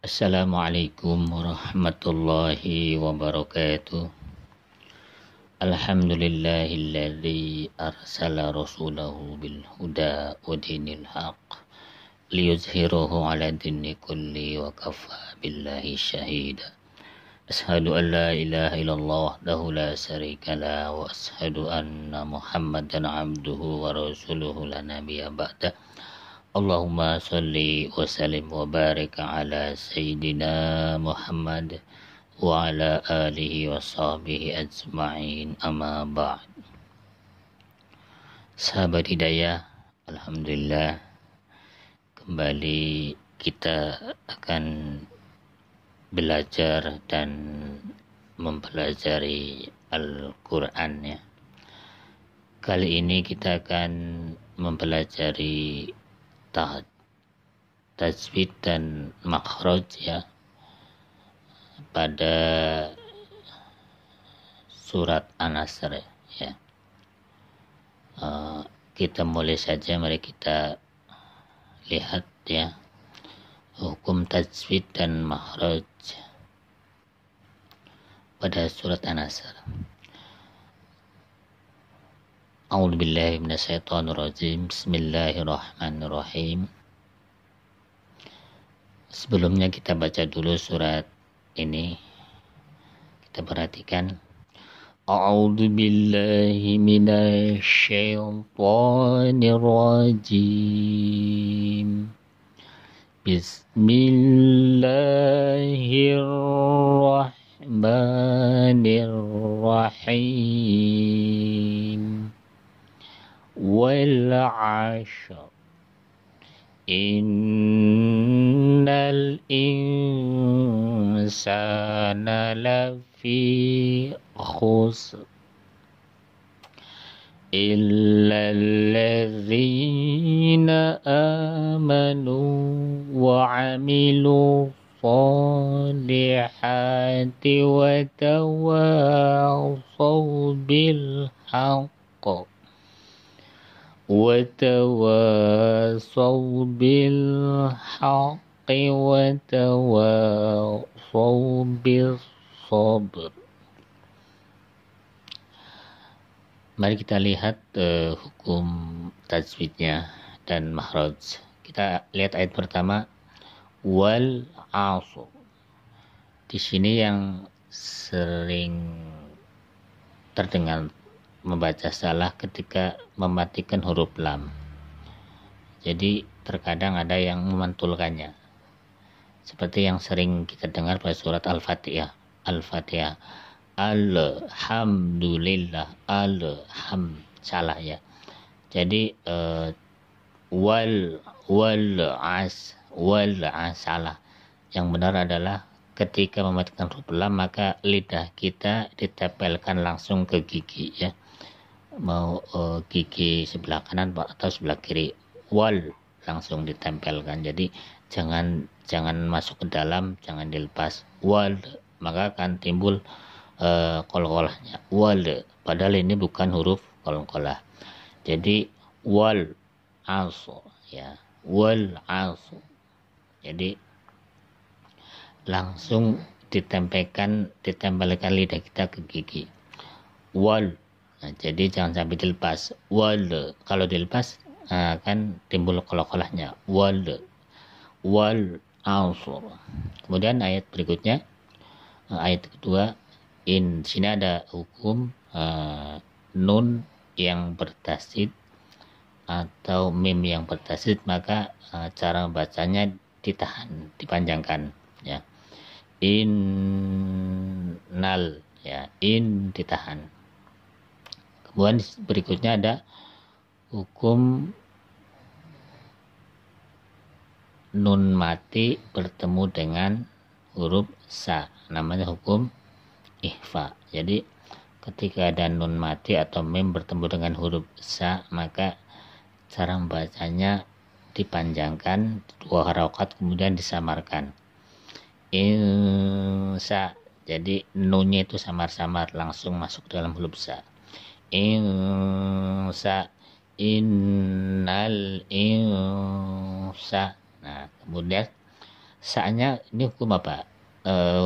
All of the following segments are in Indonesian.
Assalamualaikum warahmatullahi wabarakatuh. Alhamdulillahilladzi arsala rasulahu bil huda wa dinil haq liyuzhirahu ala dini kulli wa kafa billahi syahida. Ashhadu an la ilaha illallah wahdahu la syarika la wa ashhadu anna Muhammadan abduhu wa rasuluhu la nabiyya ba'da. Allahumma salli wa sallim wa barik ala Sayyidina Muhammad wa ala alihi wa sahbihi ajma'in, amma ba'd. Sahabat hidayah, alhamdulillah kembali kita akan belajar dan mempelajari Al-Quran ya. Kali ini kita akan mempelajari tajwid dan makhraj ya pada surat An-Nasr ya. Kita mulai saja, mari kita lihat ya hukum tajwid dan makhraj pada surat An-Nasr. A'udzu billahi minasyaitonir rajim. Bismillahirrahmanirrahim. Sebelumnya kita baca dulu surat ini. Kita perhatikan. A'udzu billahi minasyaitonir rajim. Bismillahirrahmanirrahim. Wal 'ashr innal insana lafi khusr illa alladzina amanu wa 'amilu shalihati wa tawassaw bil haqq وتواصوا بالحق وتواصوا بالصبر. Mari kita lihat hukum tajwidnya dan makhraj. Kita lihat ayat pertama, wal 'ashr. Di sini yang sering terdengar membaca salah ketika mematikan huruf lam. Jadi terkadang ada yang memantulkannya. Seperti yang sering kita dengar pada surat Al-Fatihah. Al-Fatihah. Alhamdulillah. Salah ya. Jadi wal salah. Yang benar adalah ketika mematikan huruf lam maka lidah kita ditempelkan langsung ke gigi ya. Mau gigi sebelah kanan atau sebelah kiri, wal langsung ditempelkan. Jadi jangan masuk ke dalam, jangan dilepas wal, maka akan timbul qalqalahnya wal, padahal ini bukan huruf qalqalah. Jadi wal 'ashr ya, wal 'ashr. Jadi langsung ditempelkan lidah kita ke gigi wal. Nah, jadi jangan sampai dilepas wal. Kalau dilepas akan timbul qalqalahnya wal 'ashr. Kemudian ayat berikutnya, ayat kedua, sini ada hukum nun yang bertasydid atau mim yang bertasydid, maka cara membacanya dipanjangkan ya. Innal ya, in ditahan. Kemudian berikutnya ada hukum nun mati bertemu dengan huruf sa, namanya hukum ikhfa. Jadi ketika ada nun mati atau mim bertemu dengan huruf sa, maka cara membacanya dipanjangkan 2 harokat kemudian disamarkan. Insa, jadi nunnya itu samar-samar langsung masuk dalam huruf sa. Insa, innal insa. Nah, kemudian Sa'nya ini hukum apa?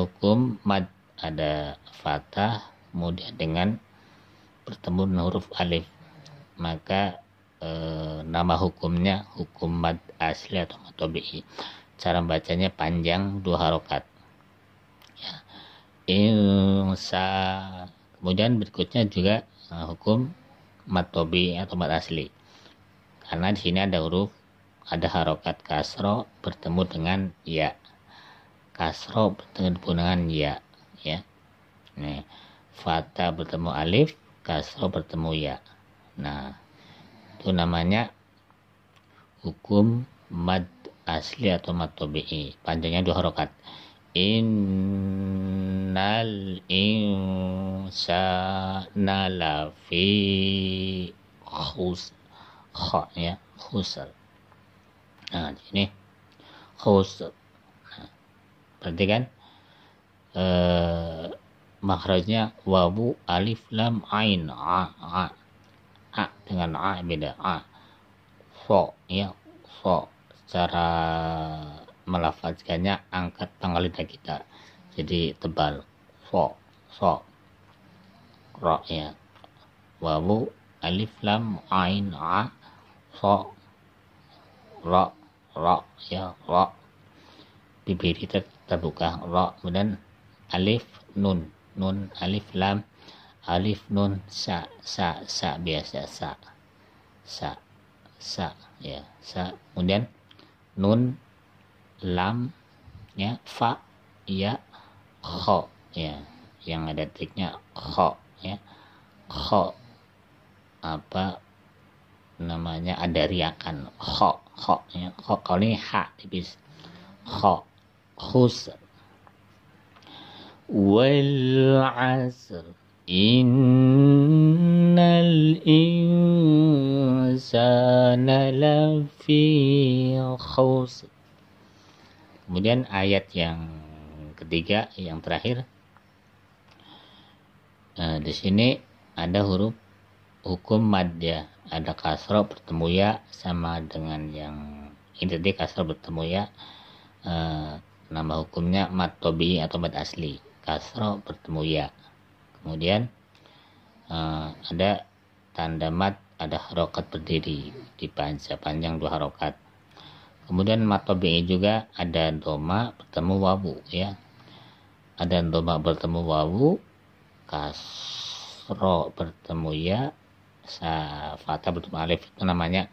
Hukum mad, ada fathah kemudian dengan bertemu dengan huruf alif, maka nama hukumnya hukum mad asli atau mad tabi'i. Cara bacanya panjang 2 harokat ya. Insa. Kemudian berikutnya juga hukum mad tabi'i atau mad asli, karena di sini ada harokat kasro bertemu dengan ya, kasro bertemu dengan ya, ya. Nih, fathah bertemu alif, kasro bertemu ya. Nah, itu namanya hukum mad asli atau mad tabi'i. Panjangnya 2 harokat. Innal insana lafi khusr, ya, khusr. Nah, di sini khusr. Nah, perhatikan makhrajnya wawu alif lam ain a dengan a beda, a so, ya, so. Secara melafazkannya angkat pangkal lidah kita jadi tebal, so ro, ya, wawu alif lam ain a so ro, ya, ro, bibir kita terbuka, ro. Kemudian alif nun alif lam alif nun sa biasa, sa ya, sa. Kemudian nun lam, ya, fa, ya, kho, ya, yang ada triknya kho, ya, kho apa namanya, ada riakan, kho, ya, kho. Kalau ini ha tipis, kho, khus. Wal asr innal insana lafi khusr. Kemudian ayat yang ketiga, yang terakhir, di sini ada huruf hukum mad, ya, ada kasro bertemu ya, sama dengan yang ini tadi, kasro bertemu ya. Nama hukumnya mad tabi'i atau mad asli, kasro bertemu ya. Kemudian ada tanda mad, ada harokat berdiri di panjang 2 harokat. Kemudian mad tabi'i juga ada doma bertemu wawu, ya, ada doma bertemu wawu, kasro bertemu ya, fathah bertemu alif. Itu namanya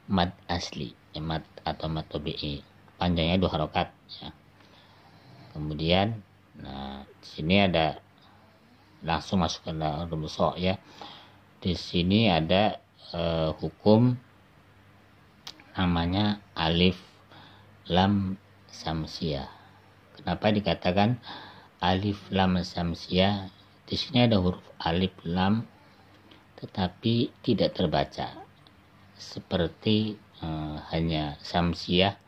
mad asli, mad atau mad tabi'i, panjangnya 2 harokat, ya. Kemudian di sini ada, langsung masuk ke dalam rumus, ya. Di sini ada hukum namanya alif lam samsiah. Kenapa dikatakan alif lam samsiah? Di sini ada huruf alif lam tetapi tidak terbaca, seperti hanya samsiah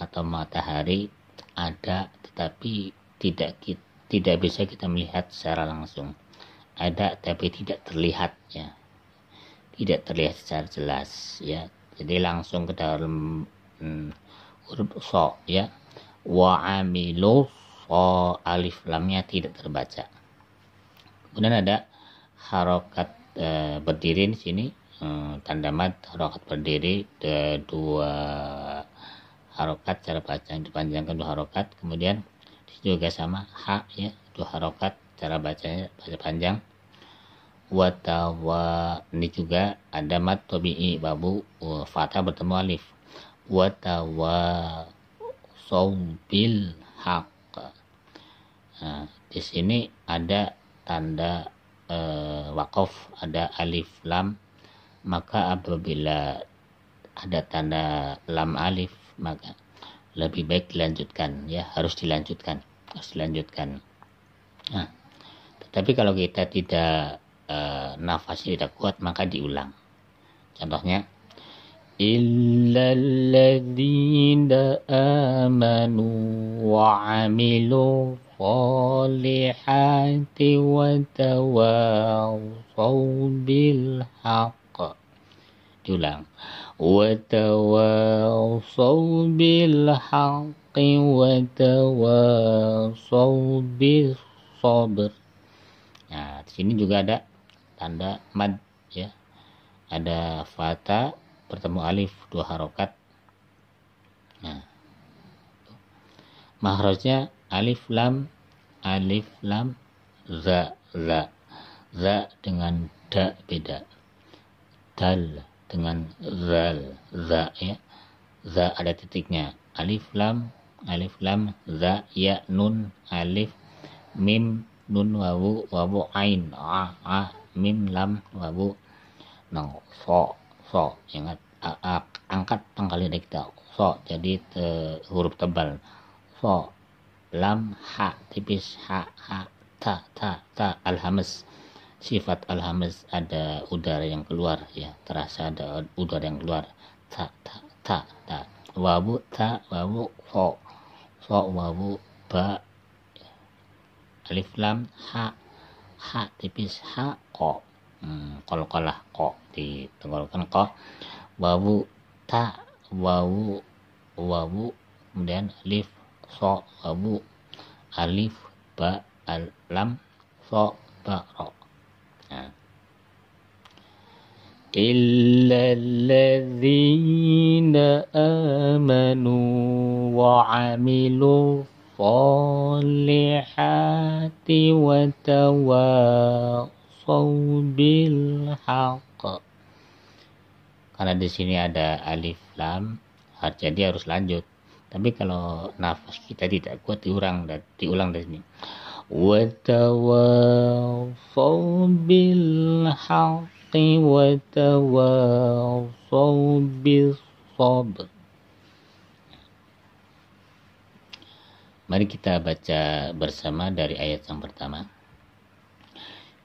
atau matahari ada, tetapi tidak bisa kita melihat secara langsung. Ada tapi tidak terlihat, ya, tidak terlihat secara jelas, ya. Jadi langsung ke dalam huruf so, ya, wa amilu so, alif lamnya tidak terbaca. Kemudian ada harokat berdiri di sini, tanda mad harokat berdiri, 2 harokat, cara baca yang dipanjangkan 2 harokat. Kemudian juga sama ha, ya, 2 harokat, cara bacanya baca panjang. Watawa, ini juga ada mad tabi'i, babu fathah bertemu alif, watawa saubil haq. Nah, di sini ada tanda waqaf, ada alif lam, maka apabila ada tanda lam alif maka lebih baik dilanjutkan, ya, harus dilanjutkan. Nah, tetapi kalau kita tidak nafasnya tidak kuat maka diulang. Contohnya, illalladzina amanu wa amilu sholihati wa tawassaw bil haqq. Diulang, وتواصوا بالحق وتواصوا بالصبر. Nah, di sini juga ada tanda mad ya. Ada fata bertemu alif 2 harokat. Nah, makhrajnya alif lam za dengan da beda, dal dengan zal za ya, za ada titiknya, alif lam za ya nun alif mim nun wawu ain mim lam wawu so ingat angkat pangkal lidah kita so, jadi huruf tebal so, lam ha tipis ha ta alhamas, sifat alhamas ada udara yang keluar ya, terasa ada udara yang keluar, ta wawu ta wawu so wawu ba, alif lam ha tipis ha ko, qalqalah ko ditenggolkan ko, wawu ta wawu kemudian alif so wawu alif ba lam so ba ro. Nah. Illalladzina amanu wa 'amilus sholihati wa tawassaw bil haqq. Karena di sini ada alif lam, jadi harus lanjut. Tapi kalau nafas kita tidak kuat diulang dari sini. Wa tawassaw bil haqqi wa tawassaw bis sabr. Mari kita baca bersama dari ayat yang pertama.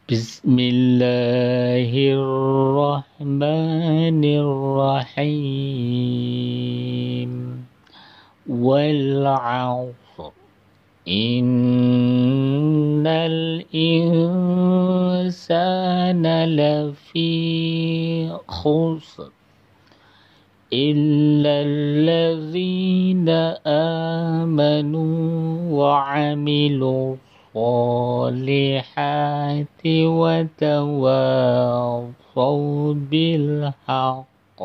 Bismillahirrahmanirrahim. Wal 'ashr innal insana lafi khusr illalladzina amanu wa 'amilus sholihati wa tawassaw bil haqq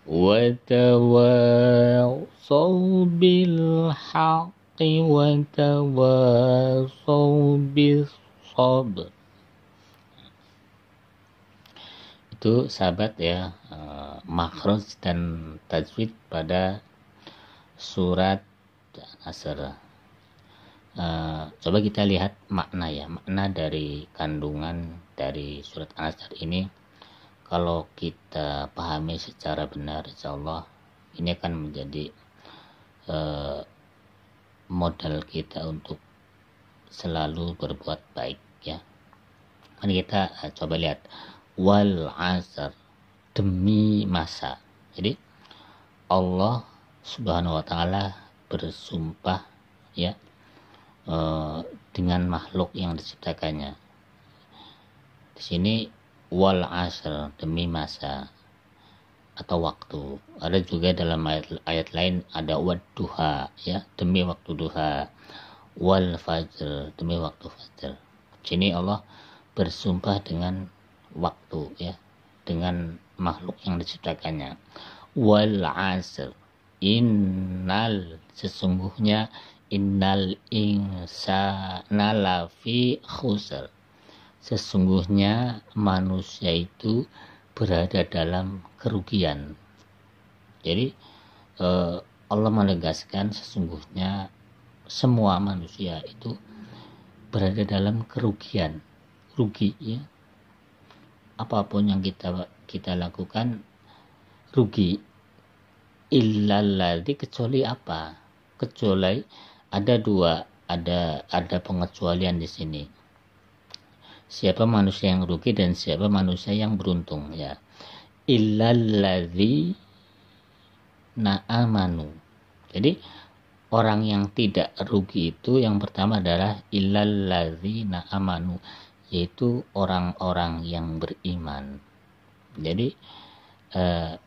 wa tawassaw bil haqqi wa tawassaw bis sabr. Itu sahabat ya, makhraj dan tajwid pada surat Asr. Coba kita lihat makna dari kandungan dari surat An-Nasr ini. Kalau kita pahami secara benar, insyaallah ini akan menjadi modal kita untuk selalu berbuat baik ya. Mari kita coba lihat wal 'asr, demi masa. Jadi Allah Subhanahu wa taala bersumpah ya dengan makhluk yang diciptakannya. Di sini wal 'asr, demi masa atau waktu. Ada juga dalam ayat lain ada wadduha ya, demi waktu duha, wal fajr, demi waktu fajr. Di sini Allah bersumpah dengan waktu ya, dengan makhluk yang diciptakannya. Wal 'asr, innal, sesungguhnya, innal insana lafi khusr, sesungguhnya manusia itu berada dalam kerugian. Jadi Allah menegaskan sesungguhnya semua manusia itu berada dalam kerugian, rugi ya. Apapun yang kita lakukan rugi. Illalladzi, kecuali apa? Kecuali ada dua, ada pengecualian di sini. Siapa manusia yang rugi dan siapa manusia yang beruntung ya. Illalladzi na'amanu. Jadi orang yang tidak rugi itu yang pertama adalah illalladzi na'amanu, yaitu orang-orang yang beriman. Jadi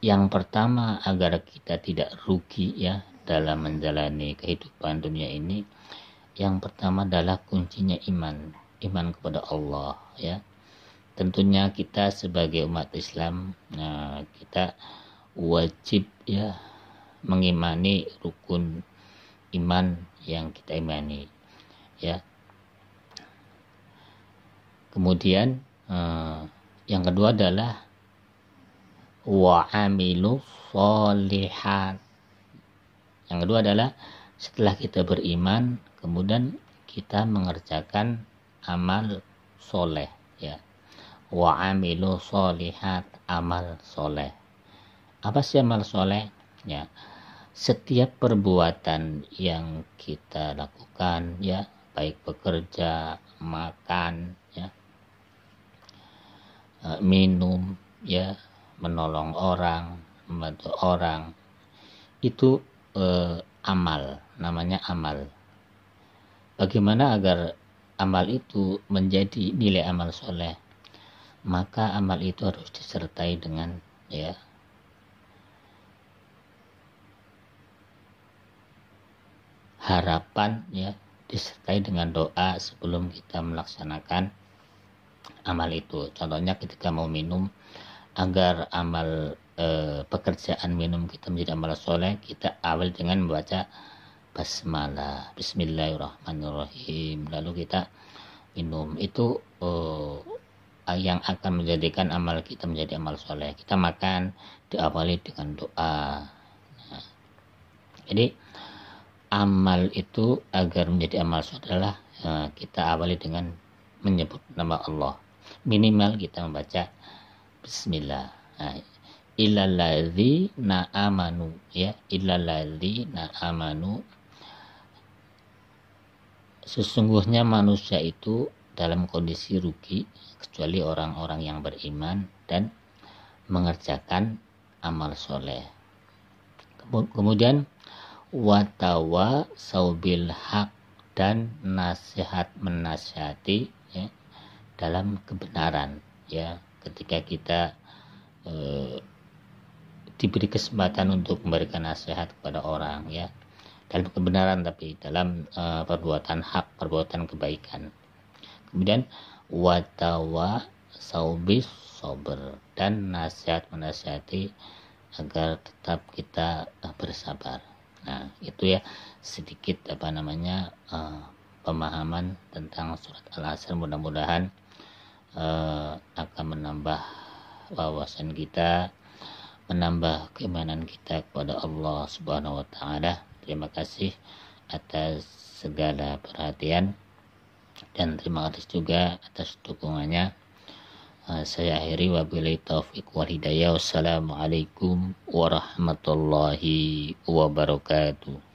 Yang pertama agar kita tidak rugi ya dalam menjalani kehidupan dunia ini, yang pertama adalah kuncinya iman kepada Allah ya. Tentunya kita sebagai umat Islam, kita wajib ya mengimani rukun iman yang kita imani ya. Kemudian yang kedua adalah wa amilu sholihat. Yang kedua adalah setelah kita beriman, kemudian kita mengerjakan amal soleh ya. Wa amilu sholihat, amal soleh. Apa sih amal soleh? Ya, setiap perbuatan yang kita lakukan ya, baik bekerja, makan ya, minum ya, menolong orang, membantu orang, itu amal, namanya amal. Bagaimana agar amal itu menjadi nilai amal soleh? Maka amal itu harus disertai dengan ya harapan ya, disertai dengan doa sebelum kita melaksanakan amal itu. Contohnya ketika mau minum, agar amal pekerjaan minum kita menjadi amal soleh, kita awal dengan membaca basmalah, bismillahirrahmanirrahim, lalu kita minum. Itu yang akan menjadikan amal kita menjadi amal soleh. Kita makan diawali dengan doa. Nah, jadi amal itu agar menjadi amal soleh adalah kita awali dengan menyebut nama Allah. Minimal kita membaca bismillah. Illalladzina amanu ya, illalladzina amanu, sesungguhnya manusia itu dalam kondisi rugi kecuali orang-orang yang beriman dan mengerjakan amal soleh. Kemudian watawa saubil haq, dan nasihat menasihati ya, dalam kebenaran ya. Ketika kita diberi kesempatan untuk memberikan nasihat kepada orang ya, dalam kebenaran, tapi dalam perbuatan hak, perbuatan kebaikan. Kemudian watawa saubis sober, dan nasihat menasihati agar tetap kita bersabar. Nah, itu ya sedikit pemahaman tentang surat Al-Asr. Mudah-mudahan akan menambah wawasan kita, menambah keimanan kita kepada Allah Subhanahu wa taala. Terima kasih atas segala perhatian dan terima kasih juga atas dukungannya. Saya akhiri wabillahi taufiq wal hidayah. Wassalamualaikum warahmatullahi wabarakatuh.